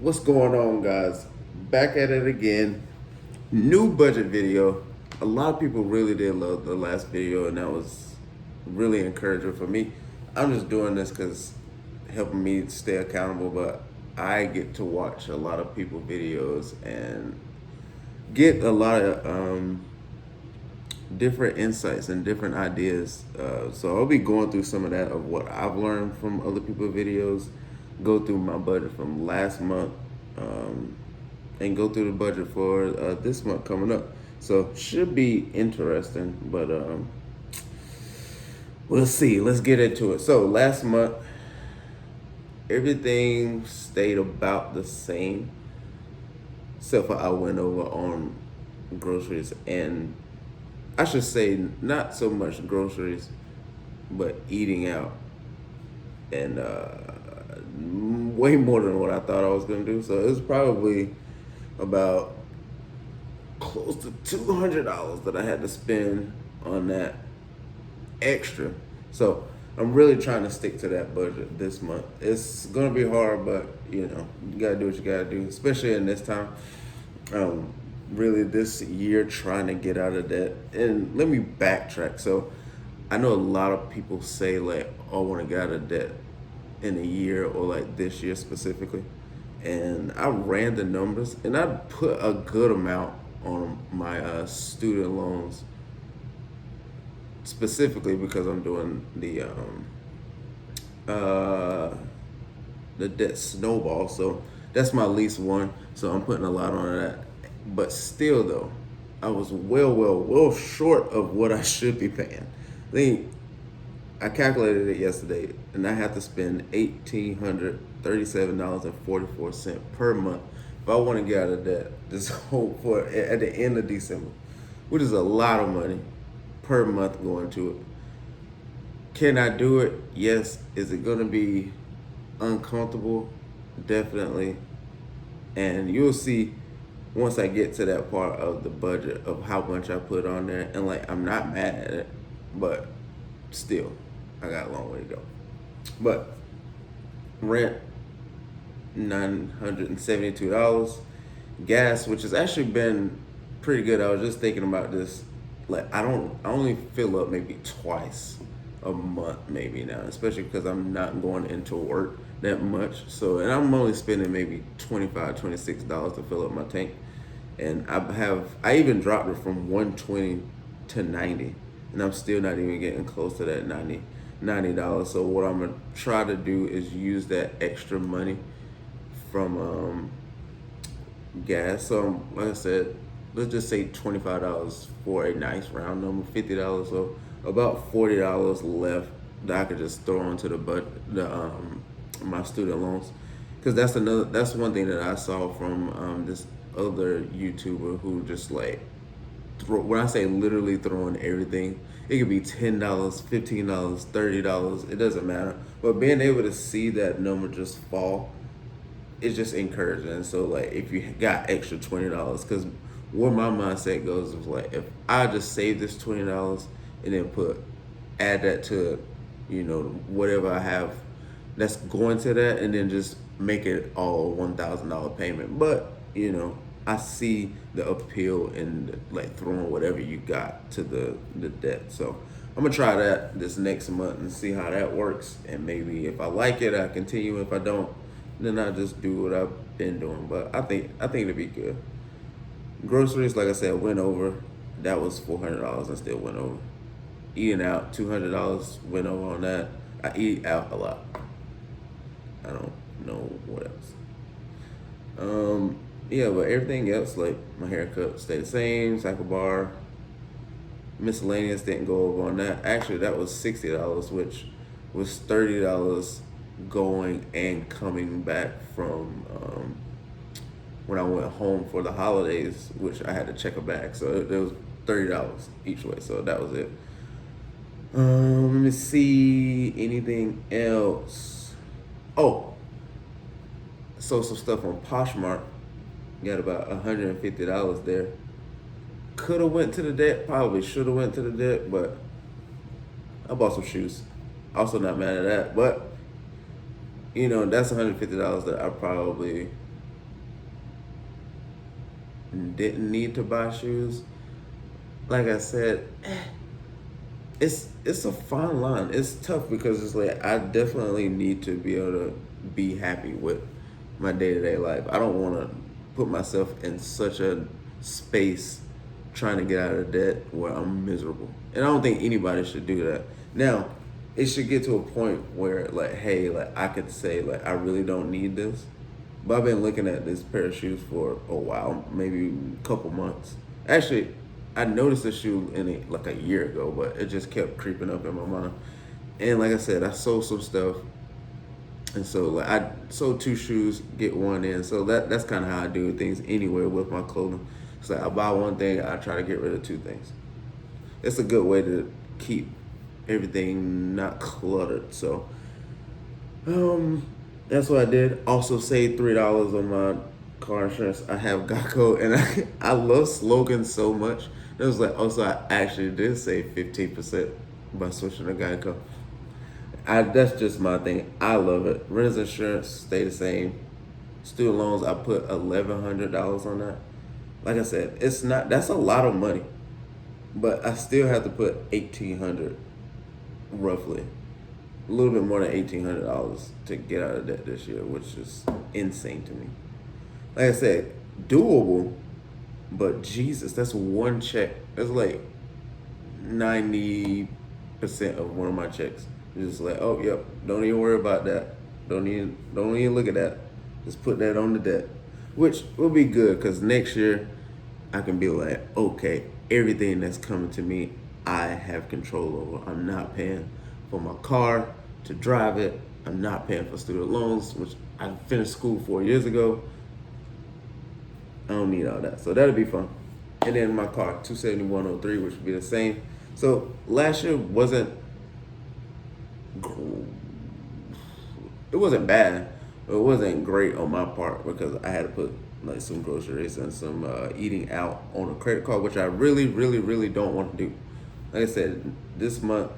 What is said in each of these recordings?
What's going on, guys? Back at it again. New budget video. A lot of people really did love the last video, and that was really encouraging for me. I'm just doing this because helping me stay accountable, but I get to watch a lot of people videos and get a lot of different insights and different ideas. So I'll be going through some of that of what I've learned from other people's videos, go through my budget from last month, um, and go through the budget for this month coming up. So should be interesting, but we'll see. Let's get into it. So last month, everything stayed about the same, except for I went over on groceries, and I should say not so much groceries, but eating out, and way more than what I thought I was gonna do. So it was probably about close to $200 that I had to spend on that extra. So I'm really trying to stick to that budget this month. It's gonna be hard, but you gotta do what you gotta do, especially in this time. Um, Really, this year trying to get out of debt. And let me backtrack. So I know a lot of people say like, "Oh, I want to get out of debt in a year or like this year specifically." And I ran the numbers, and I put a good amount on my student loans, specifically because I'm doing uh, the debt snowball. So that's my least one. So I'm putting a lot on that. But still, though, I was well short of what I should be paying. I calculated it yesterday, and I have to spend $1,837.44 per month if I want to get out of debt this whole for at the end of December, which is a lot of money per month going to it. Can I do it? Yes. Is it gonna be uncomfortable? Definitely. And you'll see once I get to that part of the budget of how much I put on there. And like, I'm not mad at it, but still, I got a long way to go. But rent, $972. Gas, which has actually been pretty good. I was just thinking about this. Like, I only fill up maybe twice a month maybe now, especially because I'm not going into work that much. So, and I'm only spending maybe $25, $26 to fill up my tank. And I even dropped it from 120 to 90, and I'm still not even getting close to that $90. So what I'm gonna try to do is use that extra money from gas. So like I said, let's just say $25 for a nice round number, $50. So about $40 left that I could just throw onto the my student loans, because that's one thing that I saw from this other YouTuber who just like when I say literally throwing everything, it could be $10, $15, $30. It doesn't matter. But being able to see that number just fall, it's just encouraging. So like, if you got extra $20, because where my mindset goes is like, if I just save this $20 and then add that to, whatever I have that's going to that, and then just make it all $1,000 payment. But I see the appeal in like throwing whatever you got to the debt. So I'm gonna try that this next month and see how that works. And maybe if I like it, I continue. If I don't, then I just do what I've been doing. But I think it'll be good. Groceries, like I said, went over. That was $400 and still went over. Eating out, $200 went over on that. I eat out a lot. I don't know what else. Yeah, but everything else, like my haircut, stayed the same. Cycle bar, miscellaneous didn't go over on that. Actually, that was $60, which was $30 going and coming back from when I went home for the holidays, which I had to check a bag. So there was $30 each way. So that was it. Let me see anything else. Oh, so some stuff on Poshmark. Got about $150 there. Could have went to the debt. Probably should have went to the debt, but I bought some shoes. Also not mad at that, but that's $150 that I probably didn't need to buy shoes. Like I said, it's a fine line. It's tough because it's like I definitely need to be able to be happy with my day to day life. I don't want to put myself in such a space trying to get out of debt where I'm miserable. And I don't think anybody should do that. Now, it should get to a point where like, hey, like I could say like I really don't need this. But I've been looking at this pair of shoes for a while, maybe a couple months. Actually, I noticed the shoe in it like a year ago, but it just kept creeping up in my mind. And like I said, I sold some stuff, and so like I sold two shoes, get one in. So that's kind of how I do things anywhere with my clothing. It's like I buy one thing, I try to get rid of two things. It's a good way to keep everything not cluttered. So that's what I did. Also saved $3 on my car insurance. I have Geico, and I love slogans so much. It was like also I actually did save 15% by switching to Geico. That's just my thing. I love it. Renters insurance stay the same. Student loans, I put $1,100 on that. Like I said, it's not. That's a lot of money, but I still have to put 1,800 roughly, a little bit more than $1,800 to get out of debt this year, which is insane to me. Like I said, doable, but Jesus, that's one check. That's like 90% of one of my checks. It's just like, oh yep, don't even worry about that. Don't even look at that. Just put that on the debt, which will be good because next year I can be like, okay, everything that's coming to me, I have control over. I'm not paying for my car to drive it. I'm not paying for student loans, which I finished school 4 years ago. I don't need all that. So that'll be fun. And then my car, 27103, which would be the same. So last year it wasn't bad. It wasn't great on my part because I had to put like some groceries and some eating out on a credit card, which I really, really, really don't want to do. Like I said, this month,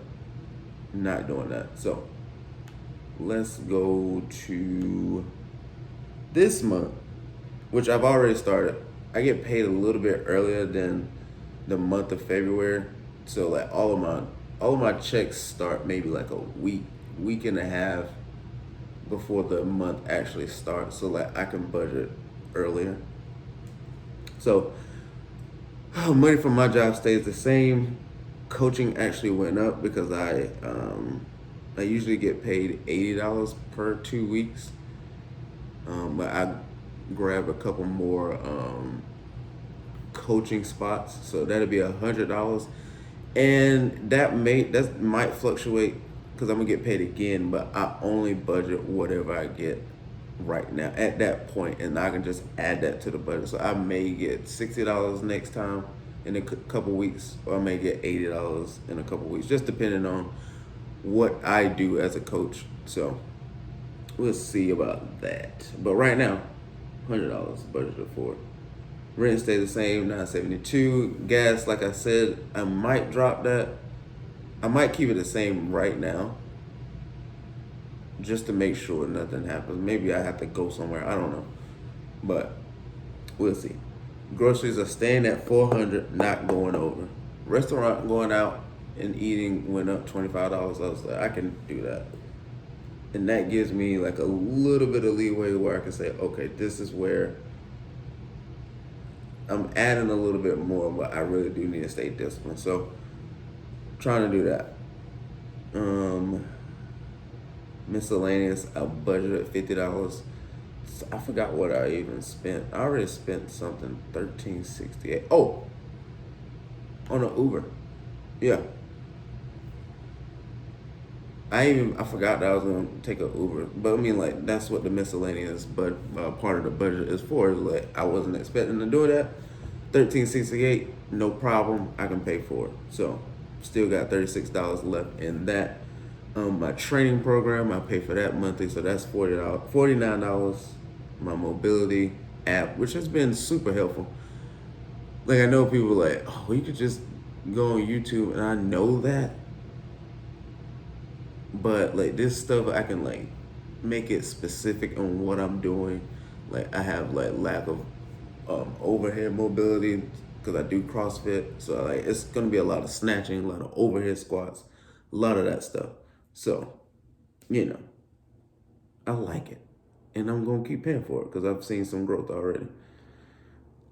not doing that. So let's go to this month, which I've already started. I get paid a little bit earlier than the month of February. So like all of my checks start maybe like a week and a half before the month actually starts. So like I can budget earlier. So money from my job stays the same. Coaching actually went up because I usually get paid $80 per 2 weeks. But I grabbed a couple more coaching spots, so that'll be $100, and that might fluctuate because I'm gonna get paid again. But I only budget whatever I get right now at that point, and I can just add that to the budget. So I may get $60 next time in a couple weeks, or I may get $80 in a couple weeks, just depending on what I do as a coach. So we'll see about that. But right now, $100 budgeted for it. Rent stays the same, $972. Gas, like I said, I might drop that. I might keep it the same right now, just to make sure nothing happens. Maybe I have to go somewhere. I don't know, but we'll see. Groceries are staying at $400, not going over. Restaurant going out and eating went up $25. I was like, I can do that. And that gives me like a little bit of leeway where I can say, okay, this is where I'm adding a little bit more, but I really do need to stay disciplined. So trying to do that. Miscellaneous, I budgeted $50. So I forgot what I even spent. I already spent something, $13.68. Oh, on an Uber. Yeah. I forgot that I was gonna take an Uber, but I mean like that's what the miscellaneous but part of the budget is for. Is like I wasn't expecting to do that. $13.68, no problem. I can pay for it. So still got $36 left in that. My training program, I pay for that monthly, so that's $49. My mobility app, which has been super helpful. Like I know people are like, oh, you could just go on YouTube, and I know that. But like this stuff, I can like make it specific on what I'm doing. Like I have like lack of overhead mobility because I do CrossFit. So like it's gonna be a lot of snatching, a lot of overhead squats, a lot of that stuff. So, you know, I like it. And I'm gonna keep paying for it because I've seen some growth already.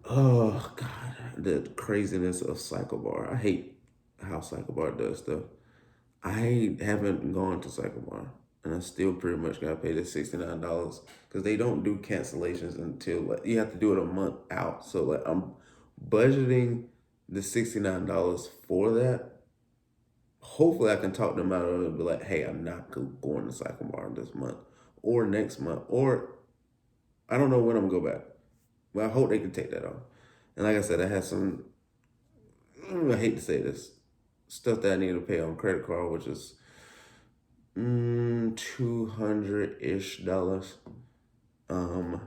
Oh God, the craziness of Cycle Bar. I hate how Cycle Bar does stuff. I haven't gone to Cycle Bar, and I still pretty much gotta pay the $69 because they don't do cancellations until like you have to do it a month out. So like I'm budgeting the $69 for that. Hopefully, I can talk them out of it and be like, "Hey, I'm not going to Cycle Bar this month or next month, or I don't know when I'm gonna go back." But I hope they can take that off. And like I said, I had some. I hate to say this, stuff that I need to pay on credit card, which is 200-ish dollars. Um,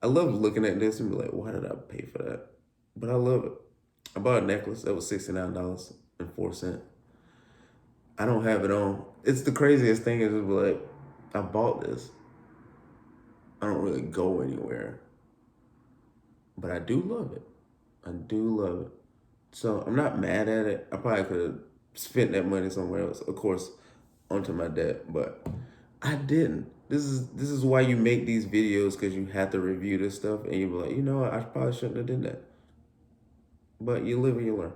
I love looking at this and be like, why did I pay for that? But I love it. I bought a necklace that was $69.04. I don't have it on. It's the craziest thing is just like, I bought this. I don't really go anywhere, but I do love it. I do love it. So I'm not mad at it. I probably could have spent that money somewhere else, of course, onto my debt, but I didn't. This is why you make these videos because you have to review this stuff, and you be like, you know what, I probably shouldn't have done that. But you live and you learn.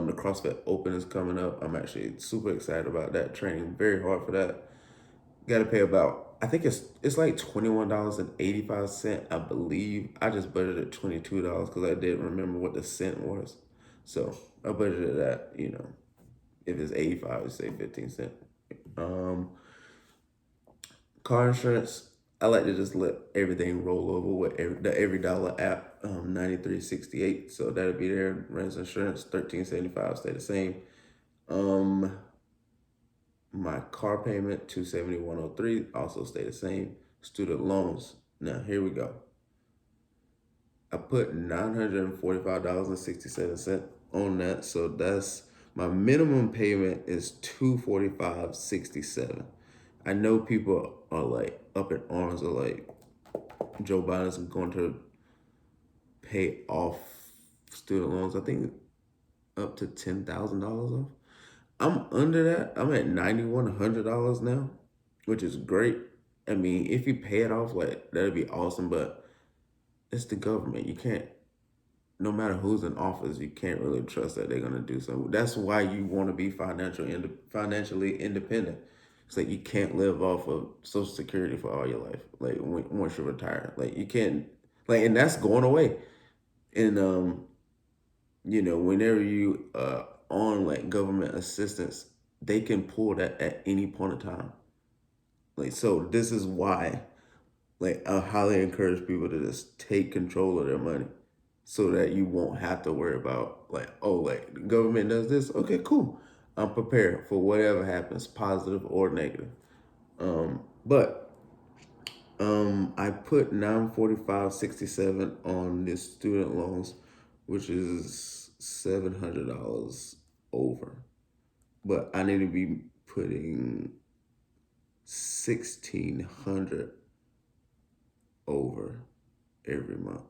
The CrossFit Open is coming up. I'm actually super excited about that. Training very hard for that. Got to pay about I think it's like $21.85, I believe. I just budgeted $22 because I didn't remember what the cent was. So I budgeted that, if it's 85, say 15 cents. Um, Car insurance, I like to just let everything roll over with the Every Dollar app, 93.68. So that'll be there. Rents insurance, 13.75, stay the same. Um, my car payment, 271.03, also stay the same. Student loans. Now here we go. I put $945.67 on that. So that's my minimum payment is $245.67. I know people are like up in arms are like Joe Biden's going to pay off student loans. I think up to $10,000 off. I'm under that. I'm at $9,100 now, which is great. I mean, if you pay it off, like that'd be awesome. But it's the government. You can't. No matter who's in office, you can't really trust that they're gonna do something. That's why you want to be financially independent. It's like you can't live off of Social Security for all your life. Like once you're retired, like you can't. Like, and that's going away. And whenever you on like government assistance, they can pull that at any point in time. Like, so this is why, like, I highly encourage people to just take control of their money so that you won't have to worry about, like, oh, like, the government does this. Okay, cool. I'm prepared for whatever happens, positive or negative. But I put 945.67 on the student loans, which is $700 over. But I need to be putting 1,600 over every month,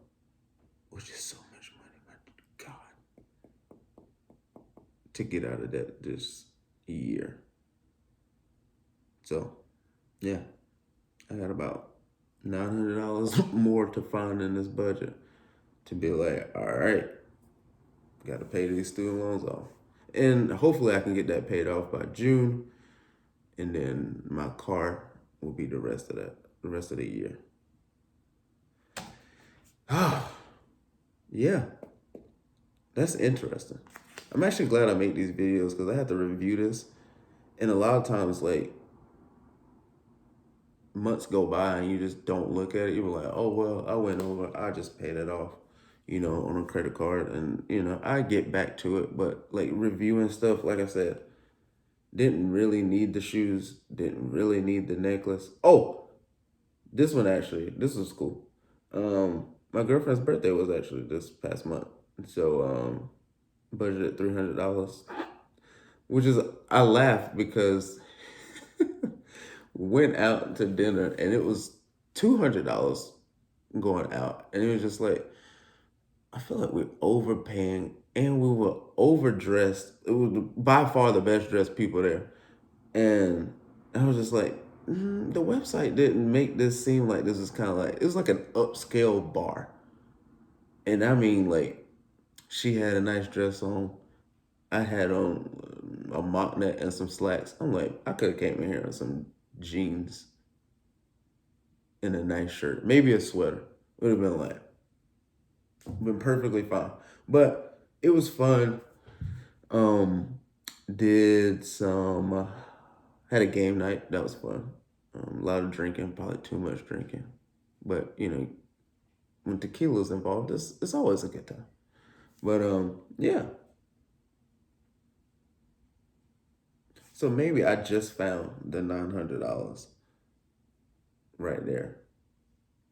which is so much money, my God, to get out of that this year. So, yeah, I got about $900 more to find in this budget to be like, all right, got to pay these student loans off. And hopefully I can get that paid off by June. And then my car will be the rest of the year. Yeah, that's interesting. I'm actually glad I make these videos because I have to review this. And a lot of times, like, months go by and you just don't look at it. You're like, oh, well, I went over, I just paid it off, on a credit card. And, I get back to it. But, like, reviewing stuff, like I said, didn't really need the shoes, didn't really need the necklace. Oh, this was cool. My girlfriend's birthday was actually this past month. So, budgeted $300, which is, I laughed because went out to dinner and it was $200 going out, and it was just like I feel like we're overpaying and we were overdressed. It was by far the best dressed people there. And I was just like, the website didn't make this seem like this was kind of like, it was like an upscale bar. And I mean, like, she had a nice dress on. I had on a mock neck and some slacks. I'm like, I could have came in here in some jeans and a nice shirt, maybe a sweater. Would have been like, been perfectly fine. But it was fun. Um, did some had a game night that was fun. A lot of drinking, probably too much drinking, but when tequila's involved, it's always a good time. But yeah. So maybe I just found the $900 right there.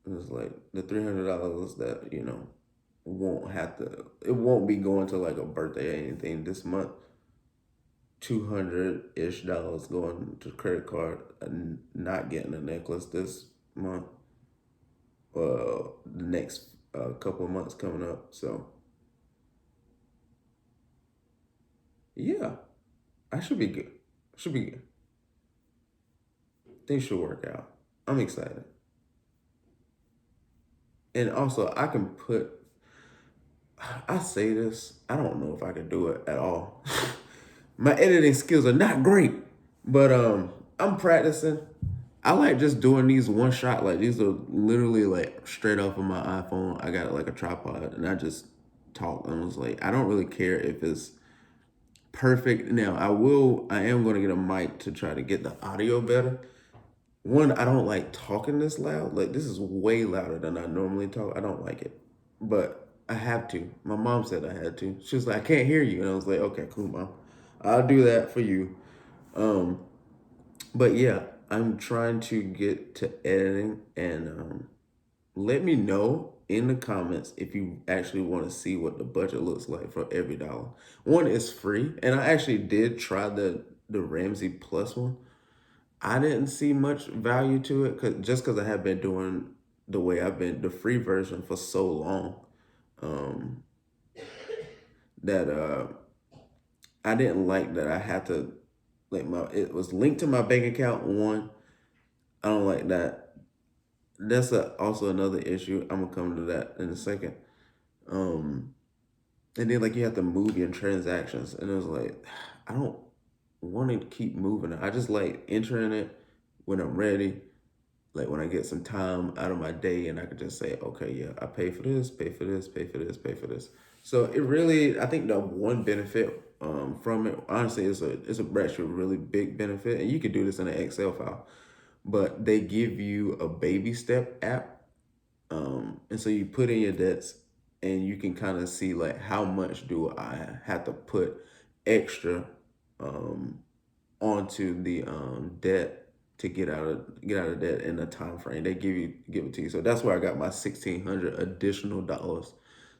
It was like the $300 that won't have to. It won't be going to like a birthday or anything this month. 200-ish going to credit card and not getting a necklace this month. The next couple of months coming up. So yeah, I should be good. Should be good. Things should work out. I'm excited. And also, I can put. I say this. I don't know if I can do it at all. My editing skills are not great, but I'm practicing. I like just doing these one shot. Like these are literally like straight off of my iPhone. I got like a tripod, and I just talk. And I was like, I don't really care if it's perfect. Now I am going to get a mic to try to get the audio better. One, I don't like talking this loud. Like this is way louder than I normally talk. I don't like it, but I have to. My mom said I had to. She was like, I can't hear you, and I was like, okay, cool, mom. I'll do that for you. Um, but yeah, I'm trying to get to editing, and let me know in the comments if you actually want to see what the budget looks like for every dollar. One is free, and I actually did try the Ramsey Plus one. I didn't see much value to it just because I have been doing the way I've been the free version for so long, um, that I didn't like that I had to like my it was linked to my bank account. One, I don't like that. That's also another issue. I'm gonna come to that in a second. Um, and then like you have to move your transactions, and it was like I don't want to keep moving it. I just like entering it when I'm ready, like when I get some time out of my day, and I could just say, okay, yeah, I pay for this, pay for this, pay for this, pay for this. So it really, I think the one benefit from it, honestly, it's a actually really big benefit, and you could do this in an Excel file. But they give you a baby step app, and so you put in your debts, and you can kind of see like how much do I have to put extra um, onto the debt to get out of debt in a time frame. They give it to you. So that's where I got my 1,600 additional dollars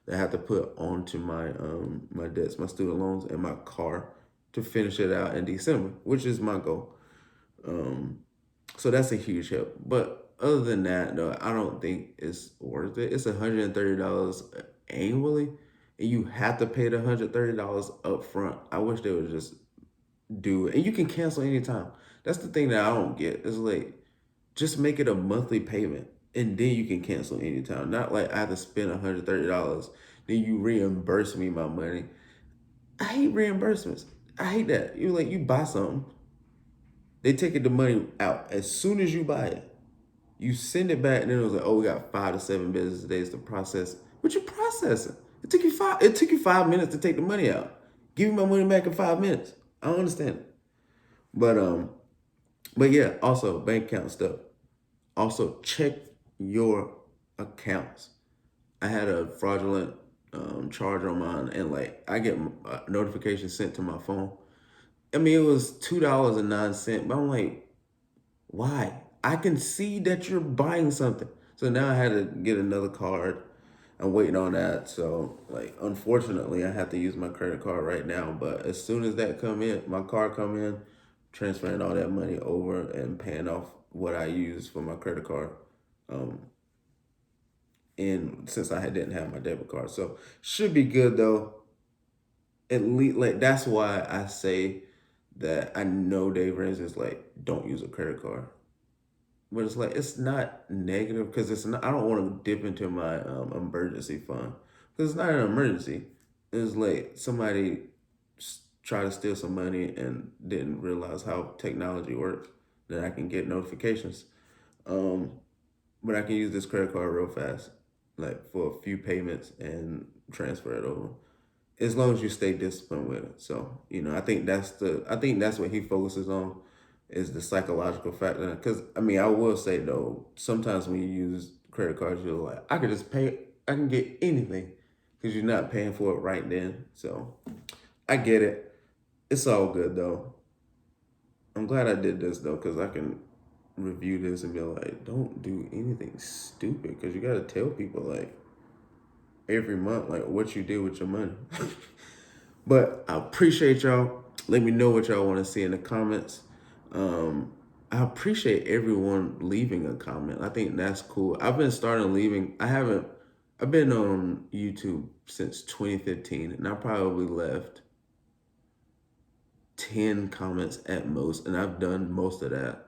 that I have to put onto my debts, my student loans, and my car to finish it out in December, which is my goal. Um, so that's a huge help. But other than that, though, I don't think it's worth it. It's $130 annually, and you have to pay the $130 up front. I wish they would just do it. And you can cancel anytime. That's the thing that I don't get. It's like just make it a monthly payment and then you can cancel anytime. Not like I have to spend $130, then you reimburse me my money. I hate reimbursements. I hate that. You like you buy something, they take the money out as soon as you buy it. You send it back, and then it was like, oh, we got 5 to 7 business days to process. But you process it. It took you 5 minutes to take the money out. Give me my money back in 5 minutes. I don't understand it. But yeah, also bank account stuff. Also check your accounts. I had a fraudulent charge on mine, and like I get a notification sent to my phone. I mean, it was $2.09, but I'm like, why? I can see that you're buying something. So now I had to get another card. I'm waiting on that. So like unfortunately I have to use my credit card right now. But as soon as that come in, my card come in, transferring all that money over and paying off what I use for my credit card. Um, and since didn't have my debit card, so should be good though. At least like that's why I say that I know Dave Ramsey is like don't use a credit card, but it's like it's not negative because it's not. I don't want to dip into my emergency fund because it's not an emergency. It's like somebody tried to steal some money and didn't realize how technology works. That I can get notifications, um, but I can use this credit card real fast, like for a few payments and transfer it over as long as you stay disciplined with it. So, I think that's what he focuses on is the psychological factor. Because I mean, I will say though, sometimes when you use credit cards, you're like, I can get anything because you're not paying for it right then. So I get it. It's all good though. I'm glad I did this though because I can review this and be like, don't do anything stupid because you got to tell people like every month like what you did with your money. But I appreciate y'all. Let me know what y'all want to see in the comments. I appreciate everyone leaving a comment. I think that's cool. I've been starting leaving. I've been on YouTube since 2015, and I probably left 10 comments at most, and I've done most of that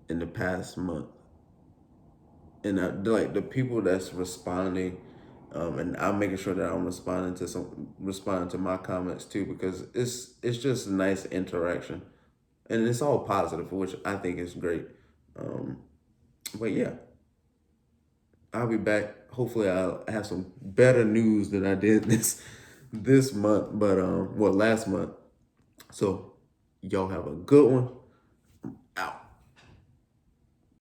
in the past month. And like the people that's responding, and I'm making sure that I'm responding to my comments too because it's just nice interaction, and it's all positive, which I think is great. Um, but yeah, I'll be back. Hopefully, I'll have some better news than I did this month, but last month. So y'all have a good one.